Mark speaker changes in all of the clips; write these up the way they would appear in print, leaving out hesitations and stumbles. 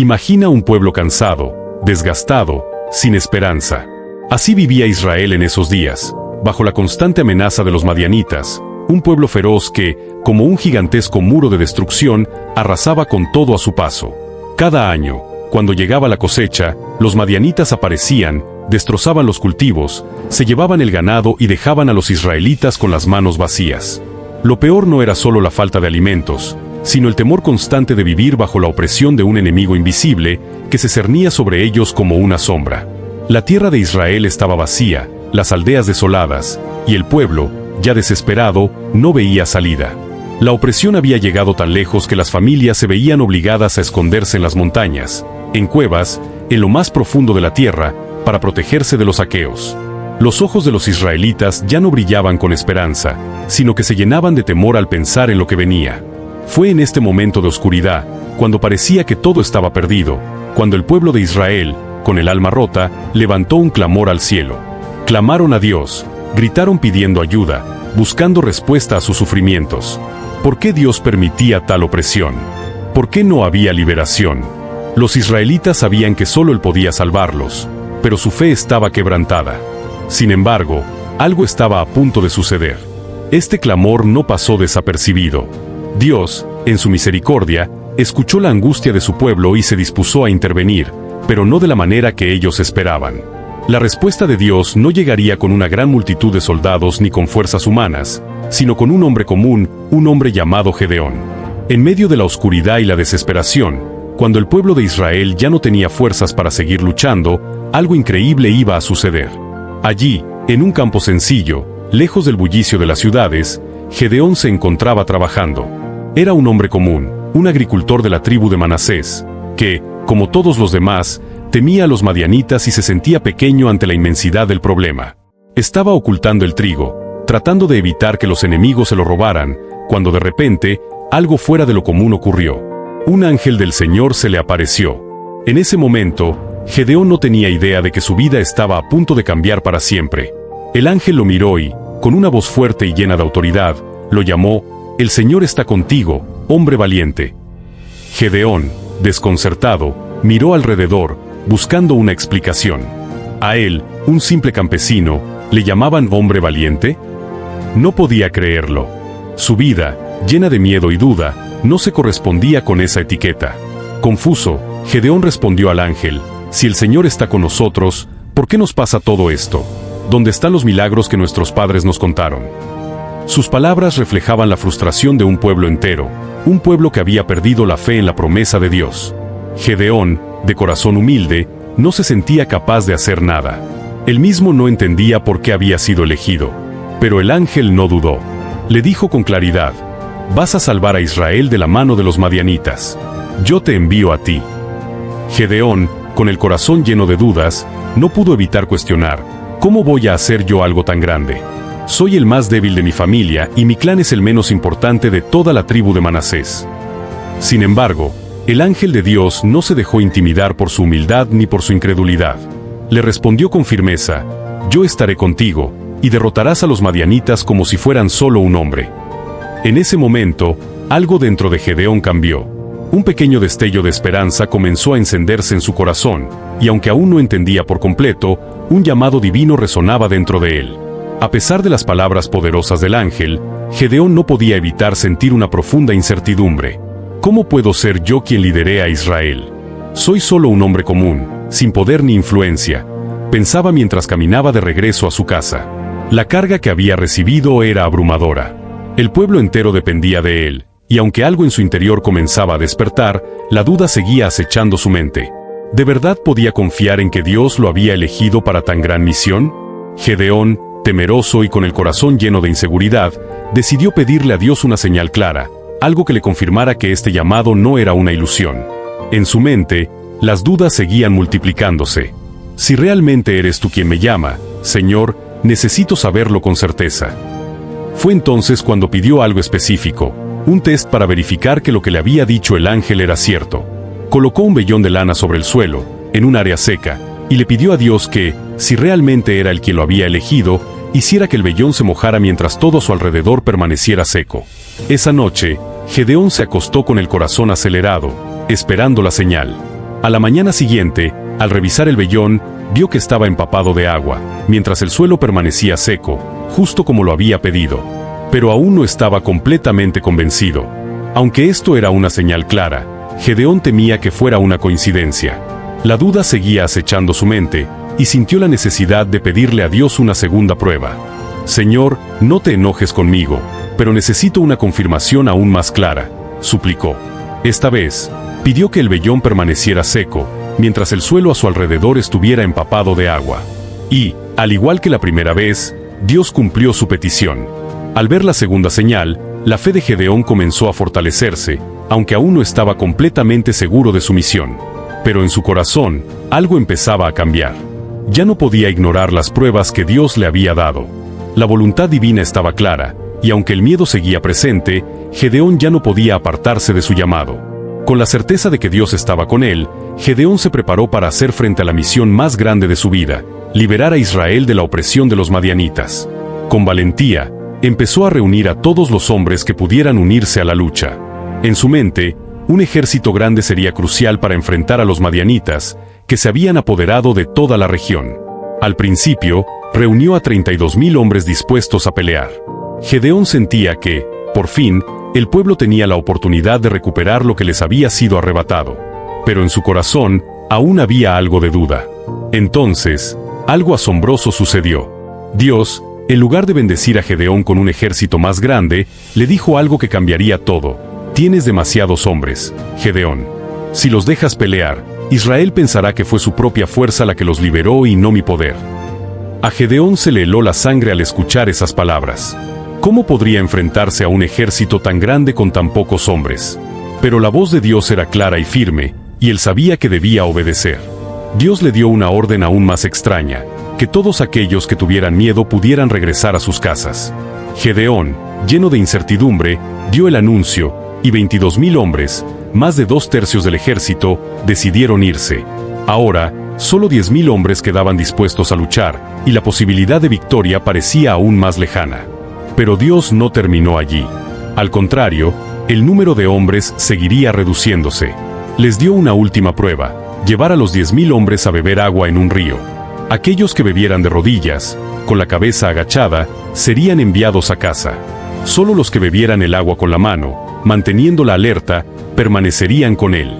Speaker 1: Imagina un pueblo cansado, desgastado, sin esperanza. Así vivía Israel en esos días, bajo la constante amenaza de los madianitas, un pueblo feroz que, como un gigantesco muro de destrucción, arrasaba con todo a su paso. Cada año, cuando llegaba la cosecha, los madianitas aparecían, destrozaban los cultivos, se llevaban el ganado y dejaban a los israelitas con las manos vacías. Lo peor no era solo la falta de alimentos, sino el temor constante de vivir bajo la opresión de un enemigo invisible que se cernía sobre ellos como una sombra. La tierra de Israel estaba vacía, las aldeas desoladas, y el pueblo, ya desesperado, no veía salida. La opresión había llegado tan lejos que las familias se veían obligadas a esconderse en las montañas, en cuevas, en lo más profundo de la tierra, para protegerse de los saqueos. Los ojos de los israelitas ya no brillaban con esperanza, sino que se llenaban de temor al pensar en lo que venía. Fue en este momento de oscuridad, cuando parecía que todo estaba perdido, cuando el pueblo de Israel, con el alma rota, levantó un clamor al cielo. Clamaron a Dios, gritaron pidiendo ayuda, buscando respuesta a sus sufrimientos. ¿Por qué Dios permitía tal opresión? ¿Por qué no había liberación? Los israelitas sabían que solo Él podía salvarlos, pero su fe estaba quebrantada. Sin embargo, algo estaba a punto de suceder. Este clamor no pasó desapercibido. Dios, en su misericordia, escuchó la angustia de su pueblo y se dispuso a intervenir, pero no de la manera que ellos esperaban. La respuesta de Dios no llegaría con una gran multitud de soldados ni con fuerzas humanas, sino con un hombre común, un hombre llamado Gedeón. En medio de la oscuridad y la desesperación, cuando el pueblo de Israel ya no tenía fuerzas para seguir luchando, algo increíble iba a suceder. Allí, en un campo sencillo, lejos del bullicio de las ciudades, Gedeón se encontraba trabajando. Era un hombre común, un agricultor de la tribu de Manasés, que, como todos los demás, temía a los madianitas y se sentía pequeño ante la inmensidad del problema. Estaba ocultando el trigo, tratando de evitar que los enemigos se lo robaran, cuando de repente, algo fuera de lo común ocurrió. Un ángel del Señor se le apareció. En ese momento, Gedeón no tenía idea de que su vida estaba a punto de cambiar para siempre. El ángel lo miró y, con una voz fuerte y llena de autoridad, lo llamó: «El Señor está contigo, hombre valiente». Gedeón, desconcertado, miró alrededor, buscando una explicación. A él, un simple campesino, ¿le llamaban hombre valiente? No podía creerlo. Su vida, llena de miedo y duda, no se correspondía con esa etiqueta. Confuso, Gedeón respondió al ángel: «Si el Señor está con nosotros, ¿por qué nos pasa todo esto? ¿Dónde están los milagros que nuestros padres nos contaron?». Sus palabras reflejaban la frustración de un pueblo entero, un pueblo que había perdido la fe en la promesa de Dios. Gedeón, de corazón humilde, no se sentía capaz de hacer nada. Él mismo no entendía por qué había sido elegido. Pero el ángel no dudó. Le dijo con claridad: «Vas a salvar a Israel de la mano de los madianitas. Yo te envío a ti». Gedeón, con el corazón lleno de dudas, no pudo evitar cuestionar: «¿Cómo voy a hacer yo algo tan grande? Soy el más débil de mi familia y mi clan es el menos importante de toda la tribu de Manasés». Sin embargo, el ángel de Dios no se dejó intimidar por su humildad ni por su incredulidad. Le respondió con firmeza: «Yo estaré contigo, y derrotarás a los madianitas como si fueran solo un hombre». En ese momento, algo dentro de Gedeón cambió. Un pequeño destello de esperanza comenzó a encenderse en su corazón, y aunque aún no entendía por completo, un llamado divino resonaba dentro de él. A pesar de las palabras poderosas del ángel, Gedeón no podía evitar sentir una profunda incertidumbre. ¿Cómo puedo ser yo quien lidere a Israel? Soy solo un hombre común, sin poder ni influencia, pensaba mientras caminaba de regreso a su casa. La carga que había recibido era abrumadora. El pueblo entero dependía de él, y aunque algo en su interior comenzaba a despertar, la duda seguía acechando su mente. ¿De verdad podía confiar en que Dios lo había elegido para tan gran misión? Gedeón, temeroso y con el corazón lleno de inseguridad, decidió pedirle a Dios una señal clara, algo que le confirmara que este llamado no era una ilusión. En su mente, las dudas seguían multiplicándose. «Si realmente eres tú quien me llama, Señor, necesito saberlo con certeza». Fue entonces cuando pidió algo específico, un test para verificar que lo que le había dicho el ángel era cierto. Colocó un vellón de lana sobre el suelo, en un área seca, y le pidió a Dios que, si realmente era él quien lo había elegido, hiciera que el vellón se mojara mientras todo a su alrededor permaneciera seco. Esa noche, Gedeón se acostó con el corazón acelerado, esperando la señal. A la mañana siguiente, al revisar el vellón, vio que estaba empapado de agua, mientras el suelo permanecía seco, justo como lo había pedido. Pero aún no estaba completamente convencido. Aunque esto era una señal clara, Gedeón temía que fuera una coincidencia. La duda seguía acechando su mente, y sintió la necesidad de pedirle a Dios una segunda prueba. «Señor, no te enojes conmigo, pero necesito una confirmación aún más clara», suplicó. Esta vez, pidió que el vellón permaneciera seco, mientras el suelo a su alrededor estuviera empapado de agua. Y, al igual que la primera vez, Dios cumplió su petición. Al ver la segunda señal, la fe de Gedeón comenzó a fortalecerse, aunque aún no estaba completamente seguro de su misión. Pero en su corazón, algo empezaba a cambiar. Ya no podía ignorar las pruebas que Dios le había dado. La voluntad divina estaba clara, y aunque el miedo seguía presente, Gedeón ya no podía apartarse de su llamado. Con la certeza de que Dios estaba con él, Gedeón se preparó para hacer frente a la misión más grande de su vida, liberar a Israel de la opresión de los madianitas. Con valentía, empezó a reunir a todos los hombres que pudieran unirse a la lucha. En su mente, un ejército grande sería crucial para enfrentar a los madianitas, que se habían apoderado de toda la región. Al principio, reunió a 32,000 hombres dispuestos a pelear. Gedeón sentía que, por fin, el pueblo tenía la oportunidad de recuperar lo que les había sido arrebatado. Pero en su corazón, aún había algo de duda. Entonces, algo asombroso sucedió. Dios, en lugar de bendecir a Gedeón con un ejército más grande, le dijo algo que cambiaría todo. «Tienes demasiados hombres, Gedeón. Si los dejas pelear, Israel pensará que fue su propia fuerza la que los liberó y no mi poder». A Gedeón se le heló la sangre al escuchar esas palabras. ¿Cómo podría enfrentarse a un ejército tan grande con tan pocos hombres? Pero la voz de Dios era clara y firme, y él sabía que debía obedecer. Dios le dio una orden aún más extraña: que todos aquellos que tuvieran miedo pudieran regresar a sus casas. Gedeón, lleno de incertidumbre, dio el anuncio, y 22,000 hombres, más de 2/3 del ejército, decidieron irse. Ahora, solo 10,000 hombres quedaban dispuestos a luchar, y la posibilidad de victoria parecía aún más lejana. Pero Dios no terminó allí. Al contrario, el número de hombres seguiría reduciéndose. Les dio una última prueba: llevar a los 10,000 hombres a beber agua en un río. Aquellos que bebieran de rodillas, con la cabeza agachada, serían enviados a casa. Solo los que bebieran el agua con la mano, manteniéndola alerta, permanecerían con él.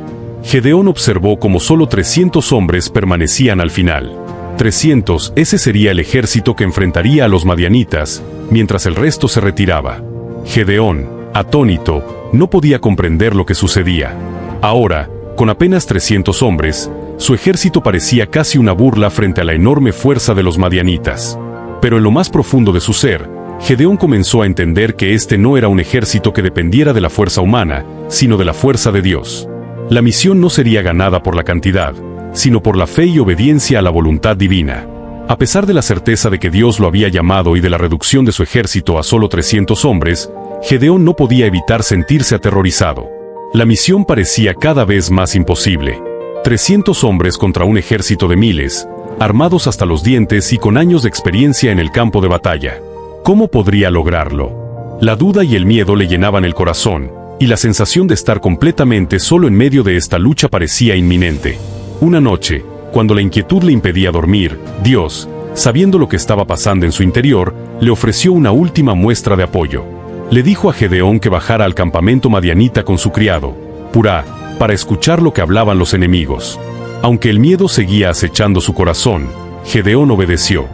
Speaker 1: Gedeón observó cómo solo 300 hombres permanecían al final. 300, ese sería el ejército que enfrentaría a los madianitas, mientras el resto se retiraba. Gedeón, atónito, no podía comprender lo que sucedía. Ahora, con apenas 300 hombres, su ejército parecía casi una burla frente a la enorme fuerza de los madianitas. Pero en lo más profundo de su ser, Gedeón comenzó a entender que este no era un ejército que dependiera de la fuerza humana, sino de la fuerza de Dios. La misión no sería ganada por la cantidad, sino por la fe y obediencia a la voluntad divina. A pesar de la certeza de que Dios lo había llamado y de la reducción de su ejército a solo 300 hombres, Gedeón no podía evitar sentirse aterrorizado. La misión parecía cada vez más imposible. 300 hombres contra un ejército de miles, armados hasta los dientes y con años de experiencia en el campo de batalla. ¿Cómo podría lograrlo? La duda y el miedo le llenaban el corazón, y la sensación de estar completamente solo en medio de esta lucha parecía inminente. Una noche, cuando la inquietud le impedía dormir, Dios, sabiendo lo que estaba pasando en su interior, le ofreció una última muestra de apoyo. Le dijo a Gedeón que bajara al campamento madianita con su criado, Purá, para escuchar lo que hablaban los enemigos. Aunque el miedo seguía acechando su corazón, Gedeón obedeció.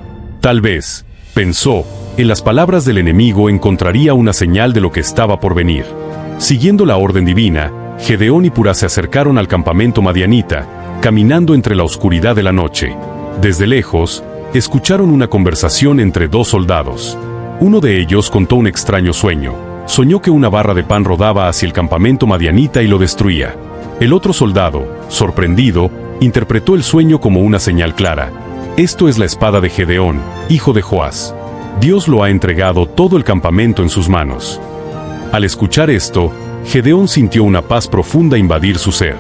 Speaker 1: Tal vez, pensó, en las palabras del enemigo encontraría una señal de lo que estaba por venir. Siguiendo la orden divina, Gedeón y Purá se acercaron al campamento madianita, caminando entre la oscuridad de la noche. Desde lejos, escucharon una conversación entre dos soldados. Uno de ellos contó un extraño sueño. Soñó que una barra de pan rodaba hacia el campamento madianita y lo destruía. El otro soldado, sorprendido, interpretó el sueño como una señal clara. Esto es la espada de Gedeón, hijo de Joás. Dios lo ha entregado todo el campamento en sus manos. Al escuchar esto, Gedeón sintió una paz profunda invadir su ser.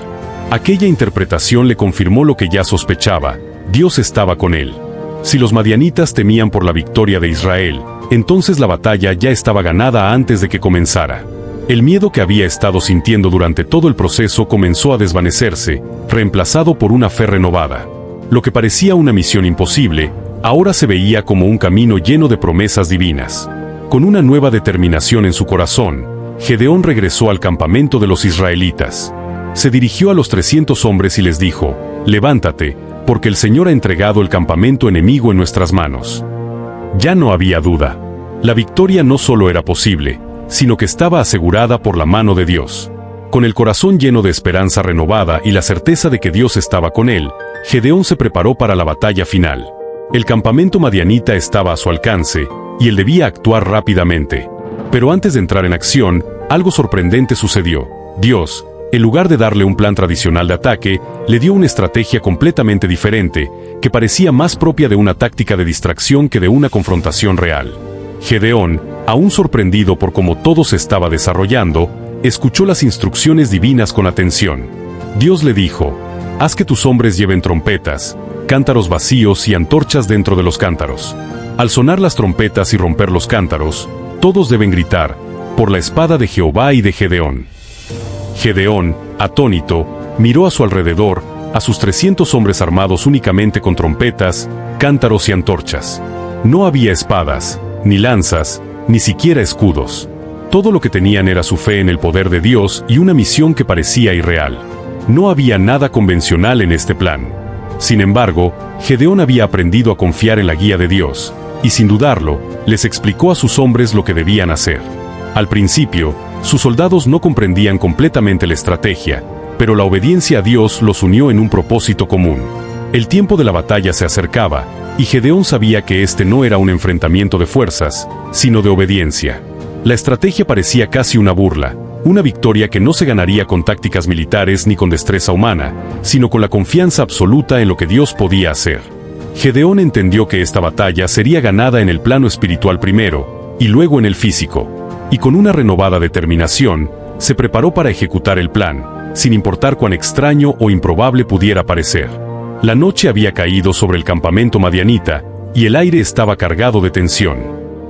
Speaker 1: Aquella interpretación le confirmó lo que ya sospechaba: Dios estaba con él. Si los madianitas temían por la victoria de Israel, entonces la batalla ya estaba ganada antes de que comenzara. El miedo que había estado sintiendo durante todo el proceso comenzó a desvanecerse, reemplazado por una fe renovada. Lo que parecía una misión imposible, ahora se veía como un camino lleno de promesas divinas. Con una nueva determinación en su corazón, Gedeón regresó al campamento de los israelitas. Se dirigió a los 300 hombres y les dijo: «Levántate, porque el Señor ha entregado el campamento enemigo en nuestras manos». Ya no había duda. La victoria no solo era posible, sino que estaba asegurada por la mano de Dios. Con el corazón lleno de esperanza renovada y la certeza de que Dios estaba con él, Gedeón se preparó para la batalla final. El campamento madianita estaba a su alcance, y él debía actuar rápidamente. Pero antes de entrar en acción, algo sorprendente sucedió. Dios, en lugar de darle un plan tradicional de ataque, le dio una estrategia completamente diferente, que parecía más propia de una táctica de distracción que de una confrontación real. Gedeón, aún sorprendido por cómo todo se estaba desarrollando, escuchó las instrucciones divinas con atención. Dios le dijo: «Haz que tus hombres lleven trompetas, cántaros vacíos y antorchas dentro de los cántaros. Al sonar las trompetas y romper los cántaros, todos deben gritar: por la espada de Jehová y de Gedeón». Gedeón, atónito, miró a su alrededor, a sus 300 hombres armados únicamente con trompetas, cántaros y antorchas. No había espadas, ni lanzas, ni siquiera escudos. Todo lo que tenían era su fe en el poder de Dios y una misión que parecía irreal. No había nada convencional en este plan. Sin embargo, Gedeón había aprendido a confiar en la guía de Dios, y sin dudarlo, les explicó a sus hombres lo que debían hacer. Al principio, sus soldados no comprendían completamente la estrategia, pero la obediencia a Dios los unió en un propósito común. El tiempo de la batalla se acercaba, y Gedeón sabía que este no era un enfrentamiento de fuerzas, sino de obediencia. La estrategia parecía casi una burla, una victoria que no se ganaría con tácticas militares ni con destreza humana, sino con la confianza absoluta en lo que Dios podía hacer. Gedeón entendió que esta batalla sería ganada en el plano espiritual primero, y luego en el físico. Y con una renovada determinación, se preparó para ejecutar el plan, sin importar cuán extraño o improbable pudiera parecer. La noche había caído sobre el campamento madianita, y el aire estaba cargado de tensión.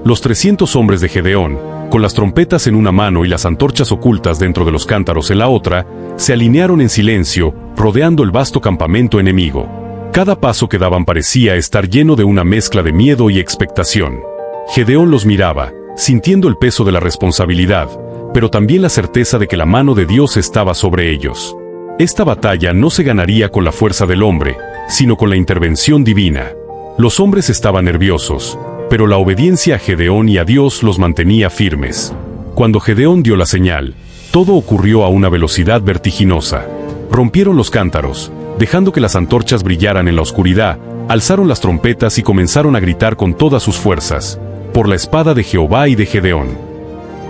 Speaker 1: Los 300 hombres de Gedeón, con las trompetas en una mano y las antorchas ocultas dentro de los cántaros en la otra, se alinearon en silencio, rodeando el vasto campamento enemigo. Cada paso que daban parecía estar lleno de una mezcla de miedo y expectación. Gedeón los miraba, sintiendo el peso de la responsabilidad, pero también la certeza de que la mano de Dios estaba sobre ellos. Esta batalla no se ganaría con la fuerza del hombre, sino con la intervención divina. Los hombres estaban nerviosos, pero la obediencia a Gedeón y a Dios los mantenía firmes. Cuando Gedeón dio la señal, todo ocurrió a una velocidad vertiginosa. Rompieron los cántaros, dejando que las antorchas brillaran en la oscuridad, alzaron las trompetas y comenzaron a gritar con todas sus fuerzas: por la espada de Jehová y de Gedeón.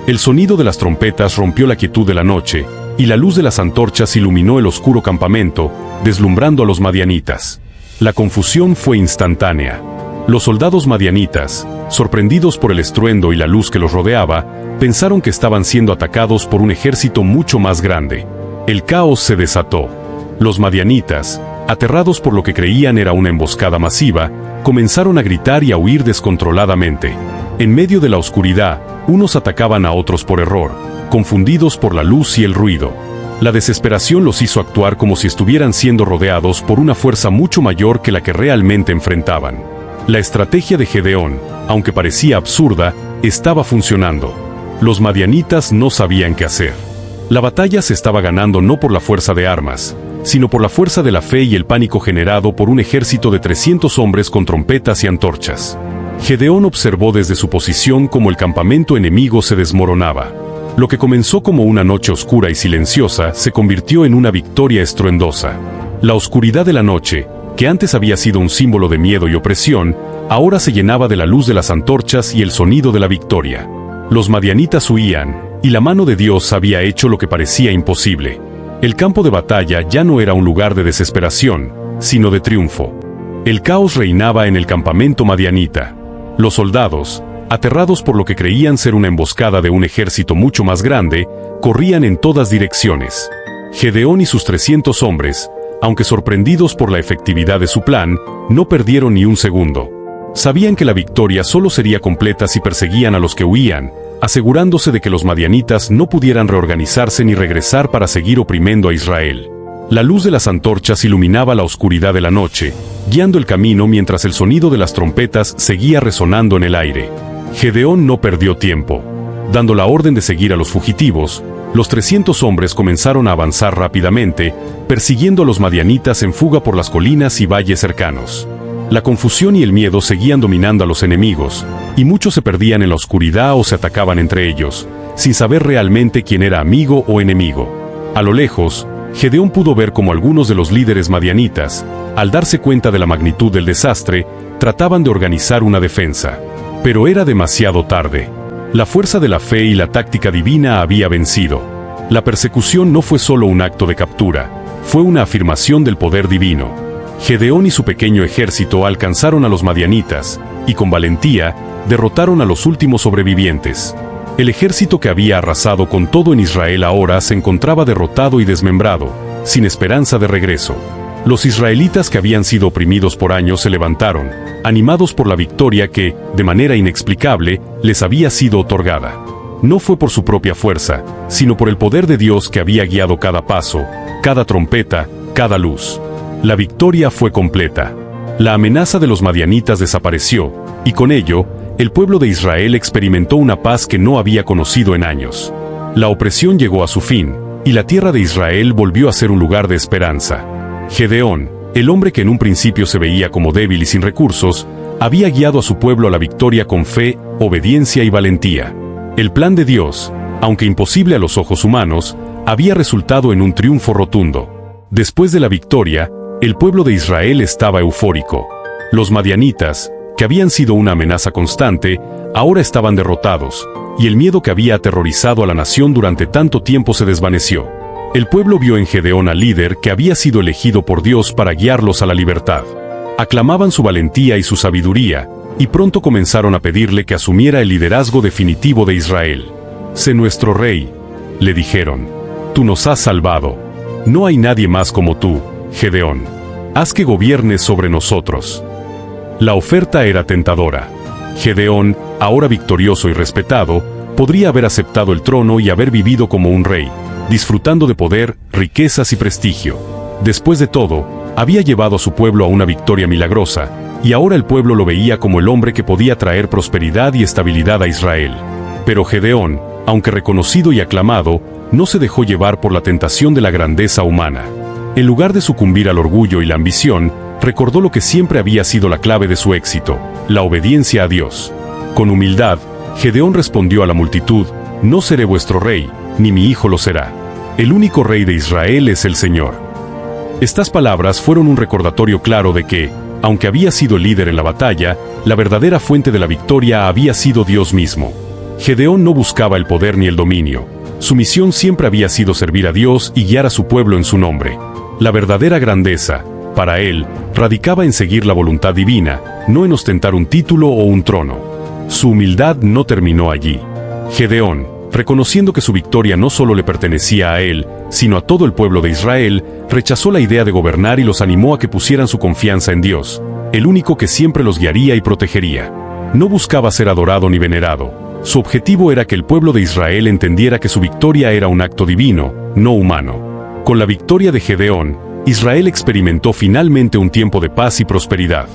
Speaker 1: El sonido de las trompetas rompió la quietud de la noche, y la luz de las antorchas iluminó el oscuro campamento, deslumbrando a los madianitas. La confusión fue instantánea. Los soldados madianitas, sorprendidos por el estruendo y la luz que los rodeaba, pensaron que estaban siendo atacados por un ejército mucho más grande. El caos se desató. Los madianitas, aterrados por lo que creían era una emboscada masiva, comenzaron a gritar y a huir descontroladamente. En medio de la oscuridad, unos atacaban a otros por error, confundidos por la luz y el ruido. La desesperación los hizo actuar como si estuvieran siendo rodeados por una fuerza mucho mayor que la que realmente enfrentaban. La estrategia de Gedeón, aunque parecía absurda, estaba funcionando. Los madianitas no sabían qué hacer. La batalla se estaba ganando no por la fuerza de armas, sino por la fuerza de la fe y el pánico generado por un ejército de 300 hombres con trompetas y antorchas. Gedeón observó desde su posición cómo el campamento enemigo se desmoronaba. Lo que comenzó como una noche oscura y silenciosa se convirtió en una victoria estruendosa. La oscuridad de la noche, que antes había sido un símbolo de miedo y opresión, ahora se llenaba de la luz de las antorchas y el sonido de la victoria. Los madianitas huían, y la mano de Dios había hecho lo que parecía imposible. El campo de batalla ya no era un lugar de desesperación, sino de triunfo. El caos reinaba en el campamento madianita. Los soldados, aterrados por lo que creían ser una emboscada de un ejército mucho más grande, corrían en todas direcciones. Gedeón y sus 300 hombres, aunque sorprendidos por la efectividad de su plan, no perdieron ni un segundo. Sabían que la victoria solo sería completa si perseguían a los que huían, asegurándose de que los madianitas no pudieran reorganizarse ni regresar para seguir oprimiendo a Israel. La luz de las antorchas iluminaba la oscuridad de la noche, guiando el camino mientras el sonido de las trompetas seguía resonando en el aire. Gedeón no perdió tiempo. Dando la orden de seguir a los fugitivos, los 300 hombres comenzaron a avanzar rápidamente, persiguiendo a los madianitas en fuga por las colinas y valles cercanos. La confusión y el miedo seguían dominando a los enemigos, y muchos se perdían en la oscuridad o se atacaban entre ellos, sin saber realmente quién era amigo o enemigo. A lo lejos, Gedeón pudo ver cómo algunos de los líderes madianitas, al darse cuenta de la magnitud del desastre, trataban de organizar una defensa. Pero era demasiado tarde. La fuerza de la fe y la táctica divina había vencido. La persecución no fue solo un acto de captura, fue una afirmación del poder divino. Gedeón y su pequeño ejército alcanzaron a los madianitas, y con valentía, derrotaron a los últimos sobrevivientes. El ejército que había arrasado con todo en Israel ahora se encontraba derrotado y desmembrado, sin esperanza de regreso. Los israelitas que habían sido oprimidos por años se levantaron, animados por la victoria que, de manera inexplicable, les había sido otorgada. No fue por su propia fuerza, sino por el poder de Dios que había guiado cada paso, cada trompeta, cada luz. La victoria fue completa. La amenaza de los madianitas desapareció, y con ello, el pueblo de Israel experimentó una paz que no había conocido en años. La opresión llegó a su fin, y la tierra de Israel volvió a ser un lugar de esperanza. Gedeón, el hombre que en un principio se veía como débil y sin recursos, había guiado a su pueblo a la victoria con fe, obediencia y valentía. El plan de Dios, aunque imposible a los ojos humanos, había resultado en un triunfo rotundo. Después de la victoria, el pueblo de Israel estaba eufórico. Los madianitas, que habían sido una amenaza constante, ahora estaban derrotados, y el miedo que había aterrorizado a la nación durante tanto tiempo se desvaneció. El pueblo vio en Gedeón al líder que había sido elegido por Dios para guiarlos a la libertad. Aclamaban su valentía y su sabiduría, y pronto comenzaron a pedirle que asumiera el liderazgo definitivo de Israel. «Sé nuestro rey», le dijeron. «Tú nos has salvado. No hay nadie más como tú, Gedeón. Haz que gobiernes sobre nosotros». La oferta era tentadora. Gedeón, ahora victorioso y respetado, podría haber aceptado el trono y haber vivido como un rey, disfrutando de poder, riquezas y prestigio. Después de todo, había llevado a su pueblo a una victoria milagrosa, y ahora el pueblo lo veía como el hombre que podía traer prosperidad y estabilidad a Israel. Pero Gedeón, aunque reconocido y aclamado, no se dejó llevar por la tentación de la grandeza humana. En lugar de sucumbir al orgullo y la ambición, recordó lo que siempre había sido la clave de su éxito: la obediencia a Dios. Con humildad, Gedeón respondió a la multitud: «No seré vuestro rey, ni mi hijo lo será. El único rey de Israel es el Señor». Estas palabras fueron un recordatorio claro de que, aunque había sido líder en la batalla, la verdadera fuente de la victoria había sido Dios mismo. Gedeón no buscaba el poder ni el dominio. Su misión siempre había sido servir a Dios y guiar a su pueblo en su nombre. La verdadera grandeza, para él, radicaba en seguir la voluntad divina, no en ostentar un título o un trono. Su humildad no terminó allí. Gedeón, reconociendo que su victoria no solo le pertenecía a él, sino a todo el pueblo de Israel, rechazó la idea de gobernar y los animó a que pusieran su confianza en Dios, el único que siempre los guiaría y protegería. No buscaba ser adorado ni venerado. Su objetivo era que el pueblo de Israel entendiera que su victoria era un acto divino, no humano. Con la victoria de Gedeón, Israel experimentó finalmente un tiempo de paz y prosperidad.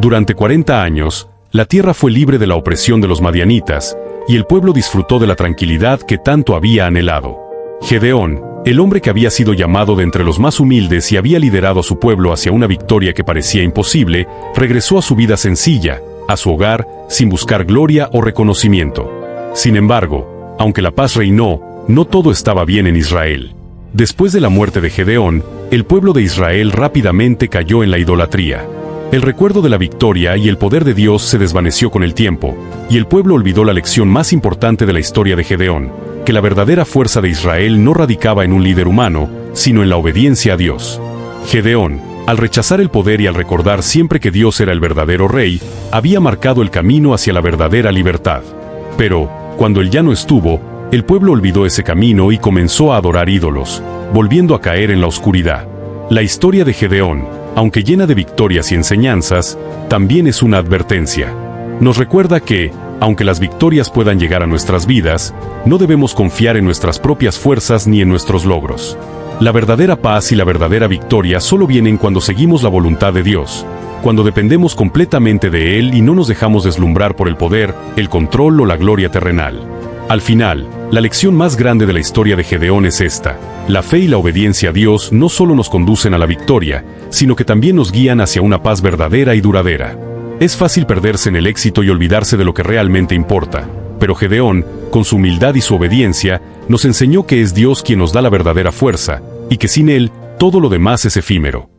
Speaker 1: Durante 40 años, la tierra fue libre de la opresión de los madianitas, y el pueblo disfrutó de la tranquilidad que tanto había anhelado. Gedeón, el hombre que había sido llamado de entre los más humildes y había liderado a su pueblo hacia una victoria que parecía imposible, regresó a su vida sencilla, a su hogar, sin buscar gloria o reconocimiento. Sin embargo, aunque la paz reinó, no todo estaba bien en Israel. Después de la muerte de Gedeón, el pueblo de Israel rápidamente cayó en la idolatría. El recuerdo de la victoria y el poder de Dios se desvaneció con el tiempo, y el pueblo olvidó la lección más importante de la historia de Gedeón, que la verdadera fuerza de Israel no radicaba en un líder humano, sino en la obediencia a Dios. Gedeón, al rechazar el poder y al recordar siempre que Dios era el verdadero rey, había marcado el camino hacia la verdadera libertad. Pero, cuando él ya no estuvo, el pueblo olvidó ese camino y comenzó a adorar ídolos, volviendo a caer en la oscuridad. La historia de Gedeón, aunque llena de victorias y enseñanzas, también es una advertencia. Nos recuerda que, Aunque las victorias puedan llegar a nuestras vidas, no debemos confiar en nuestras propias fuerzas ni en nuestros logros. La verdadera paz y la verdadera victoria solo vienen cuando seguimos la voluntad de Dios, cuando dependemos completamente de Él y no nos dejamos deslumbrar por el poder, el control o la gloria terrenal. Al final, la lección más grande de la historia de Gedeón es esta: la fe y la obediencia a Dios no solo nos conducen a la victoria, sino que también nos guían hacia una paz verdadera y duradera. Es fácil perderse en el éxito y olvidarse de lo que realmente importa, pero Gedeón, con su humildad y su obediencia, nos enseñó que es Dios quien nos da la verdadera fuerza, y que sin Él, todo lo demás es efímero.